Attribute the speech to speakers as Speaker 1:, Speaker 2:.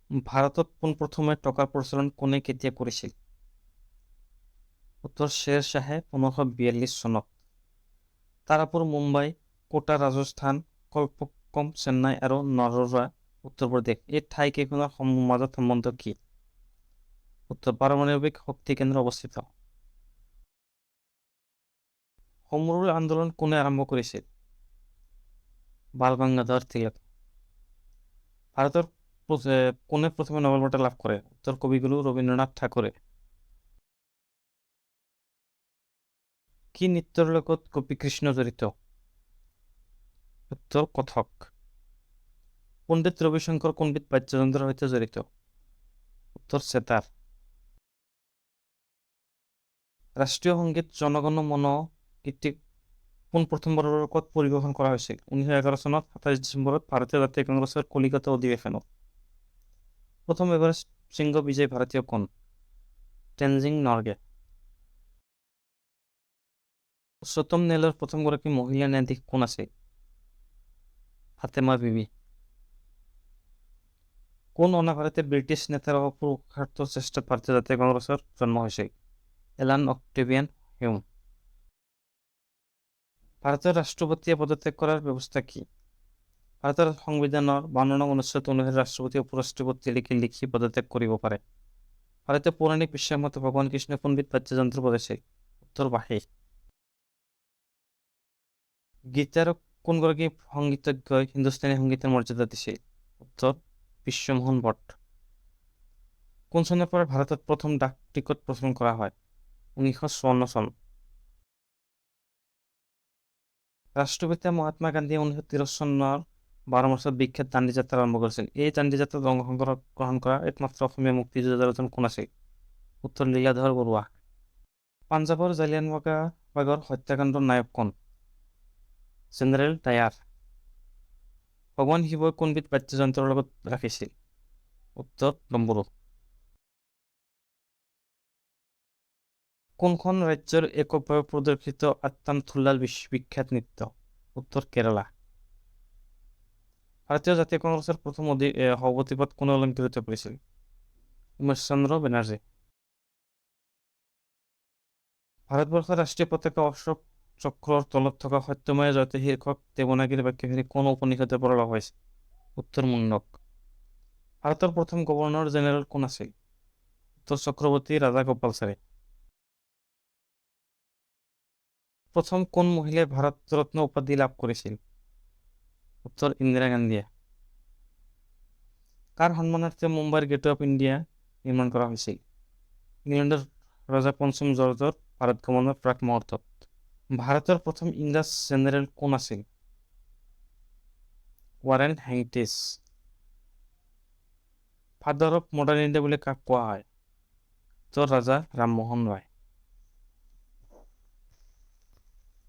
Speaker 1: ভাৰতত পোনপ্ৰথমে টকাৰ প্ৰচলন কোনে কেতিয়া কৰিছিল? উত্তৰ শ্বেৰ শ্বাহে 1542 চনত। তাৰাপুৰ মুম্বাই, কোটা ৰাজস্থান, কল্পক্কম চেন্নাই আৰু নৰোৰা উত্তৰ প্ৰদেশ। এই ঠাইকেইখনৰ মাজত সম্বন্ধ কি? উত্তৰ পাৰমাণৱিক শক্তি কেন্দ্ৰ অৱস্থিত। হম ৰুল আন্দোলন কোনে আৰম্ভ কৰিছিল? বাল গংগাধৰ তিলক। ভাৰতৰ কোনে প্ৰথমে নোবেল বঁটা লাভ কৰে? উত্তৰ কবিগুৰু ৰবীন্দ্ৰনাথ ঠাকুৰে। কি নৃত্যৰ লগত গোপীকৃষ্ণ জড়িত? উত্তৰ কথক। পণ্ডিত ৰবিশংকৰ কোনবিধ বাদ্যযন্ত্ৰৰ সৈতে জড়িত? উত্তৰ সেতাৰ। ৰাষ্ট্ৰীয় সংগীত জনগণ মন গীতটি প্ৰথমবাৰৰ ক'ত পৰিৱেশন কৰা হৈছিল? 1911 চনত 27 ডিচেম্বৰত ভাৰতীয় জাতীয় কংগ্ৰেছৰ কলিকতা অধিৱেশনত। প্ৰথম এভাৰেষ্ট শৃংগ বিজয়ী ভাৰতীয় কোন? টেনজিং নৰগে। উচ্চতম ন্যায়ালয়ৰ প্ৰথমগৰাকী মহিলা ন্যায়াধীশ কোন আছিল? ফাতেমা বিবি। কোন অনাভাৰতে ব্ৰিটিছ নেতাৰ পুৰুষাৰ্থ চেষ্টাত ভাৰতীয় জাতীয় কংগ্ৰেছৰ জন্ম হৈছিল? এলান অক্টেভিয়ান হিউম। ভাৰতৰ ৰাষ্ট্ৰপতিয়ে পদত্যাগ কৰাৰ ব্যৱস্থা কি? ভাৰতৰ সংবিধানৰ 52 নং অনুচ্ছেদ অনুসাৰে ৰাষ্ট্ৰপতি উপ ৰাষ্ট্ৰপতি লিখি পদত্যাগ কৰিব পাৰে। ভাৰতীয় পৌৰাণিক বিশ্বাস মতে ভগৱান কৃষ্ণই কোনবিধ বাদ্যযন্ত্ৰ বজাইছিল? উত্তৰ বাঁহী। গীটাৰক কোনগৰাকী সংগীতজ্ঞই হিন্দুস্তানী সংগীতৰ মৰ্যাদা দিছিল? উত্তৰ বিশ্বমোহন ভট্ট। কোন চনৰ পৰা ভাৰতত প্ৰথম ডাক টিকট প্ৰচলন কৰা হয়? 1954 চন। ৰাষ্ট্ৰপিতা মহাত্মা গান্ধীয়ে 1913 চনৰ 12 মাৰ্চত বিখ্যাত দাণ্ডী যাত্ৰা আৰম্ভ কৰিছিল। এই দাণ্ডী যাত্ৰাত অংশগ্ৰহণ কৰা একমাত্ৰ অসমীয়া মুক্তিযোদ্ধাজন কোন আছিল? উত্তৰ লীলাধৰ বৰুৱা। পাঞ্জাৱৰ জালিয়ানৱালাবাগৰ হত্যাকাণ্ডৰ নায়ক কোন? General Dyer. ভগৱান শিৱই কোনবিধ বাদ্যযন্ত্ৰৰ লগত ৰাখিছিল? উত্তৰ ডম্বৰু। কোনখন ৰাজ্যৰ এককভাৱে প্ৰদৰ্শিত আট্টান থুল্লাল বিখ্যাত নৃত্য? উত্তৰ কেৰালা। ভাৰতীয় জাতীয় কংগ্ৰেছৰ প্ৰথম সভাপতি পদ কোনে অলংকৃত কৰিছিল? উমেশ চন্দ্ৰ বেনাৰ্জী। ভাৰতবৰ্ষৰ ৰাষ্ট্ৰীয় পতাকা অশোক চক্ৰৰ তলত থকা সত্যময় জয়তে শীৰ্ষক দেৱনাগৰী বাক্যখিনি কোন উপনিষদৰ পৰা লোৱা হৈছে? উত্তৰ মুণ্ডক। ভাৰতৰ প্ৰথম গভৰ্ণৰ জেনেৰেল কোন আছিল? উত্তৰ চক্ৰৱৰ্তী ৰাজাগোপালচাৰী। প্ৰথম কোন মহিলাই ভাৰত ৰত্ন উপাধি লাভ কৰিছিল? উত্তৰ ইন্দিৰা গান্ধীয়ে। কাৰ সন্মানাৰ্থে মুম্বাইৰ গেটৱে অফ ইণ্ডিয়া নিৰ্মাণ কৰা হৈছিল? ইংলেণ্ডৰ ৰজা পঞ্চম জৰ্জৰ ভাৰত গমনৰ প্ৰাক মুহূৰ্তত। ভাৰতৰ প্ৰথম ইংৰাজ জেনেৰেল কোন আছিল? ৱাৰেন হেংটিছ। ফাদাৰ অফ মডাৰ্ণ ইণ্ডিয়া বুলি কাক কোৱা হয়? উত্তৰ ৰাজা ৰামমোহন ৰায়।